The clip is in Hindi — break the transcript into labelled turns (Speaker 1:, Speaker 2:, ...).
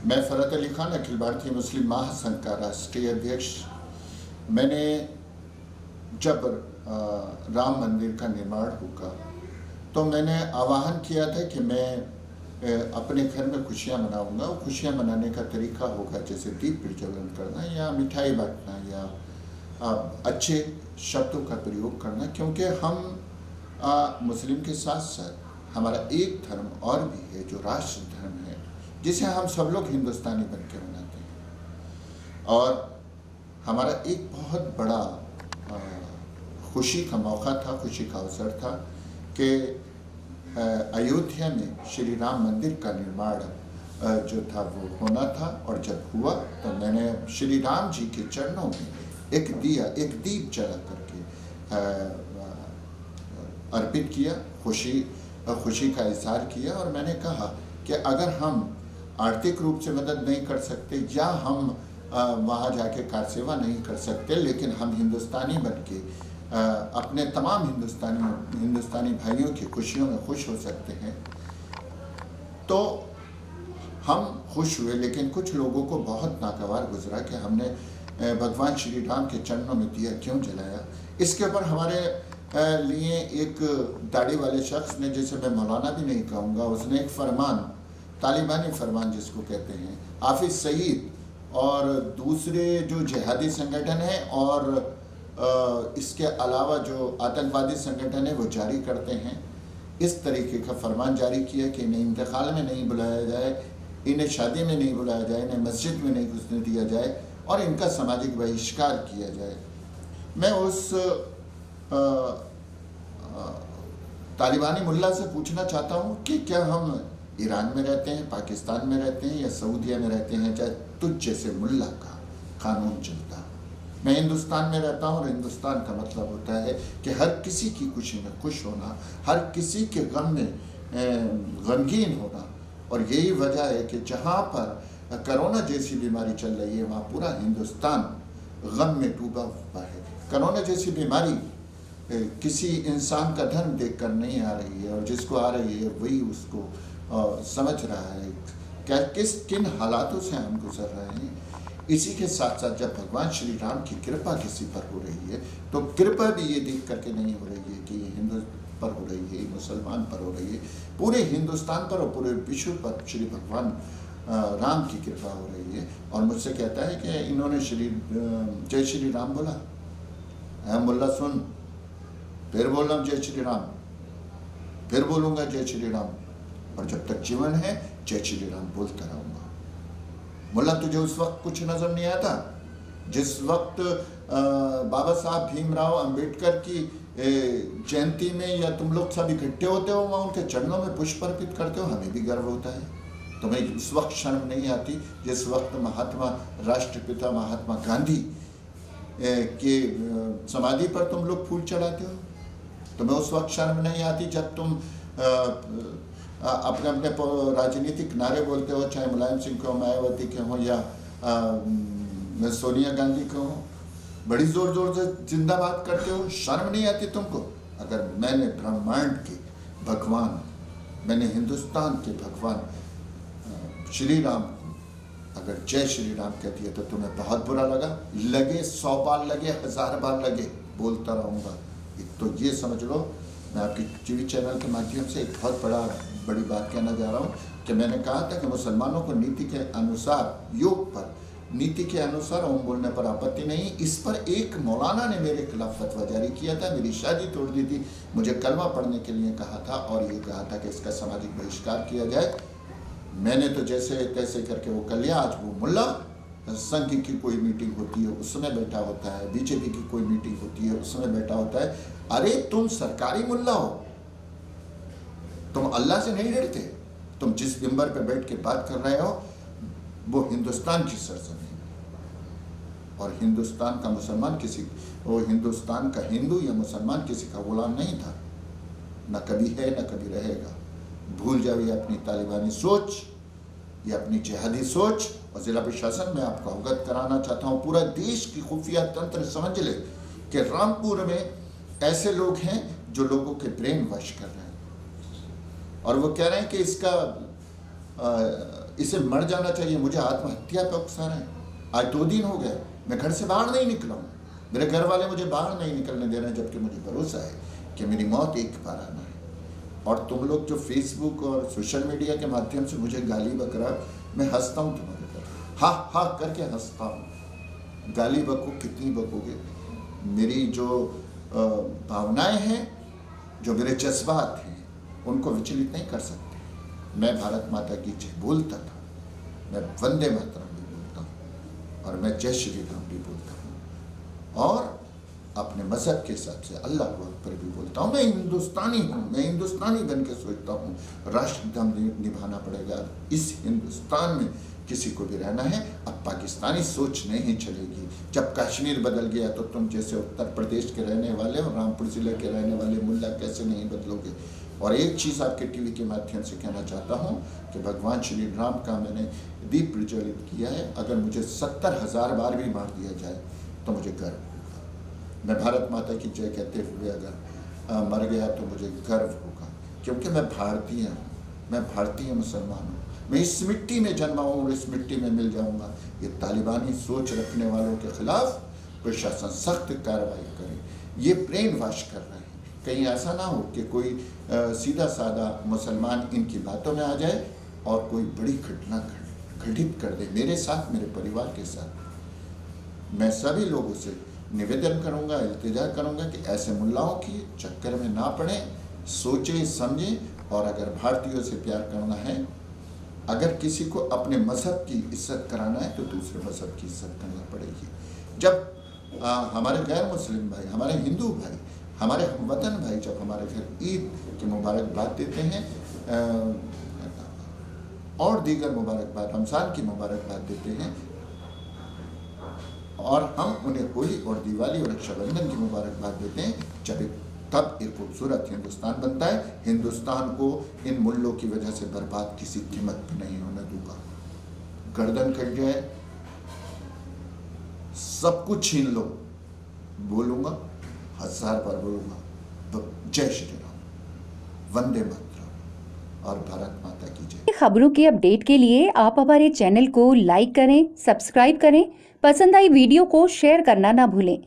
Speaker 1: मैं फ़रत अली ख़ान, अखिल भारतीय मुस्लिम महासंघ का राष्ट्रीय अध्यक्ष। मैंने जब राम मंदिर का निर्माण होगा तो मैंने आह्वान किया था कि मैं अपने घर में खुशियाँ मनाऊंगा। और खुशियाँ मनाने का तरीका होगा जैसे दीप प्रज्वलन करना या मिठाई बांटना या अच्छे शब्दों का प्रयोग करना, क्योंकि हम मुस्लिम के साथ साथ हमारा एक धर्म और भी है जो राष्ट्र धर्म है, जिसे हम सब लोग हिंदुस्तानी बन के मनाते हैं। और हमारा एक बहुत बड़ा खुशी का मौका था, खुशी का अवसर था कि अयोध्या में श्री राम मंदिर का निर्माण जो था वो होना था। और जब हुआ तो मैंने श्री राम जी के चरणों में एक दीप जला करके अर्पित किया, खुशी का इजहार किया। और मैंने कहा कि अगर हम आर्थिक रूप से मदद नहीं कर सकते या हम वहाँ जाके कार सेवा नहीं कर सकते, लेकिन हम हिंदुस्तानी बन के अपने तमाम हिंदुस्तानी भाइयों की खुशियों में खुश हो सकते हैं, तो हम खुश हुए। लेकिन कुछ लोगों को बहुत नागवार गुजरा कि हमने भगवान श्री राम के चरणों में दिया क्यों जलाया। इसके ऊपर हमारे लिए एक दाढ़ी वाले शख्स ने, जिसे मैं मौलाना भी नहीं कहूँगा, उसने एक फरमान, तालिबानी फरमान जिसको कहते हैं, हाफिज सईद और दूसरे जो जिहादी संगठन है और इसके अलावा जो आतंकवादी संगठन है वो जारी करते हैं, इस तरीके का फरमान जारी किया कि इन्हें इंतकाल में नहीं बुलाया जाए, इन्हें शादी में नहीं बुलाया जाए, इन्हें मस्जिद में नहीं घुसने दिया जाए और इनका सामाजिक बहिष्कार किया जाए। मैं उस तालिबानी मुल्ला से पूछना चाहता हूँ कि क्या हम ईरान में रहते हैं, पाकिस्तान में रहते हैं या सऊदीया में रहते हैं, चाहे तुझ जैसे मुल्ला का कानून चलता। मैं हिंदुस्तान में रहता हूँ और हिंदुस्तान का मतलब होता है कि हर किसी की खुशी में खुश होना, हर किसी के गम में गमगीन होना। और यही वजह है कि जहाँ पर कोरोना जैसी बीमारी चल रही है वहाँ पूरा हिंदुस्तान गम में डूबा हुआ है। कोरोना जैसी बीमारी किसी इंसान का धर्म देखकर नहीं आ रही है, और जिसको आ रही है वही उसको समझ रहा है किन हालातों से हम गुजर रहे हैं। इसी के साथ साथ जब भगवान श्री राम की कृपा किसी पर हो रही है तो कृपा भी ये देख करके नहीं हो रही है कि ये हिंदू पर हो रही है, मुसलमान पर हो रही है, पूरे हिंदुस्तान पर और पूरे विश्व पर श्री भगवान राम की कृपा हो रही है। और मुझसे कहता है कि इन्होंने जय श्री राम बोला। मुल्ला सुन, फिर बोल रहा हूँ जय श्री राम, फिर बोलूँगा जय श्री राम, और जब तक जीवन है जय श्री राम बोलता रहूँगा। मुल्ला, तुझे उस वक्त कुछ नजर नहीं आता जिस वक्त बाबा साहब भीमराव अंबेडकर की जयंती में या तुम लोग सब इकट्ठे होते हो, वहाँ उनके चरणों में पुष्प अर्पित करते हो, हमें भी गर्व होता है। तुम्हें उस वक्त शर्म नहीं आती जिस वक्त राष्ट्रपिता महात्मा गांधी के समाधि पर तुम लोग फूल चढ़ाते हो? तुम्हें उस वक्त शर्म नहीं आती जब तुम अपने अपने राजनीतिक नारे बोलते हो, चाहे मुलायम सिंह के हो, मायावती के हो या सोनिया गांधी के हो, बड़ी जोर जोर से जिंदाबाद करते हो? शर्म नहीं आती तुमको? अगर मैंने ब्रह्मांड के भगवान, मैंने हिंदुस्तान के भगवान श्री राम को अगर जय श्री राम कह दिया तो तुम्हें बहुत बुरा लगे 100 बार लगे, 1000 बार लगे, बोलता रहूँगा। तो ये समझ लो, मैं आपकी टीवी चैनल के माध्यम से एक बहुत बड़ी बात कहना जा रहा हूँ कि मैंने कहा था कि मुसलमानों को नीति के अनुसार, योग पर, नीति के अनुसार ओम बोलने पर आपत्ति नहीं। इस पर एक मौलाना ने मेरे खिलाफ फतवा जारी किया था, मेरी शादी तोड़ दी थी, मुझे कलमा पढ़ने के लिए कहा था और ये कहा था कि इसका सामाजिक बहिष्कार किया जाए। मैंने तो जैसे तैसे करके वो कर लिया। आज वो मुल्ला संघ की कोई मीटिंग होती है उसमें बैठा होता है, बीजेपी की कोई मीटिंग होती है उसमें बैठा होता है। अरे तुम सरकारी मुल्ला हो, तुम अल्लाह से नहीं डरते? तुम जिस मिंबर पे बैठ के बात कर रहे हो वो हिंदुस्तान की सरजमीन है, और हिंदुस्तान का मुसलमान वो हिंदुस्तान का हिंदू या मुसलमान किसी का गुलाम नहीं था, न कभी है न कभी रहेगा। भूल जाओ ये अपनी तालिबानी सोच, ये अपनी जिहादी सोच। और जिला प्रशासन में आपको अवगत कराना चाहता हूँ, पूरा देश की खुफिया तंत्र समझ ले कि रामपुर में ऐसे लोग हैं जो लोगों के ब्रेन वॉश कर रहे हैं, और वो कह रहे हैं कि इसका इसे मर जाना चाहिए, मुझे आत्महत्या पे उकसा रहे हैं। आज 2 दिन हो गए मैं घर से बाहर नहीं निकला हूँ, मेरे घर वाले मुझे बाहर नहीं निकलने दे रहे हैं, जबकि मुझे भरोसा है कि मेरी मौत एक बार आना है। और तुम लोग जो फेसबुक और सोशल मीडिया के माध्यम से मुझे गाली बक रहा, मैं हंसता हूँ तुम्हारे पर, हा हा करके हंसता हूँ। गाली बको, कितनी बकोगे? मेरी जो भावनाएं हैं, जो मेरे जज्बात हैं, उनको विचलित नहीं कर सकते। मैं भारत माता की जय बोलता था, मैं वंदे मातरम भी बोलता हूँ, और मैं जय श्री राम भी बोलता हूँ, और अपने मजहब के हिसाब से अल्लाह अकबर भी बोलता हूँ। मैं हिंदुस्तानी हूँ, मैं हिंदुस्तानी बन के सोचता हूँ राष्ट्र धर्म निभाना पड़ेगा। इस हिंदुस्तान में किसी को भी रहना है। अब पाकिस्तानी सोच नहीं चलेगी। जब कश्मीर बदल गया तो तुम जैसे उत्तर प्रदेश के रहने वाले और रामपुर जिले के रहने वाले मुल्ला कैसे नहीं बदलोगे। और एक चीज़ आपके टीवी के माध्यम से कहना चाहता हूँ कि भगवान श्री राम का मैंने दीप प्रज्वलित किया है। अगर मुझे 70,000 बार भी मार दिया जाए तो मुझे गर्व होगा। मैं भारत माता की जय कहते हुए अगर मर गया तो मुझे गर्व होगा, क्योंकि मैं भारतीय हूँ, मैं भारतीय मुसलमान हूँ। मैं इस मिट्टी में जन्मा हूँ और इस मिट्टी में मिल जाऊँगा। ये तालिबानी सोच रखने वालों के खिलाफ प्रशासन सख्त कार्रवाई करे। ये ब्रेन वॉश कर रहे हैं। कहीं ऐसा ना हो कि कोई सीधा साधा मुसलमान इनकी बातों में आ जाए और कोई बड़ी घटना घटित कर दे मेरे साथ, मेरे परिवार के साथ। मैं सभी लोगों से निवेदन करूंगा, इल्तिजा करूंगा कि ऐसे मुल्लाओं की चक्कर में ना पड़े, सोचे समझे। और अगर भारतीयों से प्यार करना है, अगर किसी को अपने मजहब की इज्जत कराना है तो दूसरे मजहब की इज्जत करना पड़ेगी। जब हमारे गैर मुस्लिम भाई, हमारे हिंदू भाई, हमारे हमवतन भाई जब हमारे घर ईद की मुबारकबाद देते हैं और दीगर मुबारकबाद, रमज़ान की मुबारकबाद देते हैं, और हम उन्हें होली और दिवाली और रक्षाबंधन की मुबारकबाद देते हैं, तब एक खूबसूरत हिंदुस्तान बनता है। हिंदुस्तान को इन मुल्लों की वजह से बर्बाद किसी कीमत पर नहीं होने दूंगा। गर्दन कट जाए, सब कुछ छीन लो, बोलूंगा, 1000 बार बोलूंगा, जय श्री राम, वंदे मातरम और भारत माता की जय।
Speaker 2: खबरों की अपडेट के लिए आप हमारे चैनल को लाइक करें, सब्सक्राइब करें, पसंद आई वीडियो को शेयर करना ना भूलें।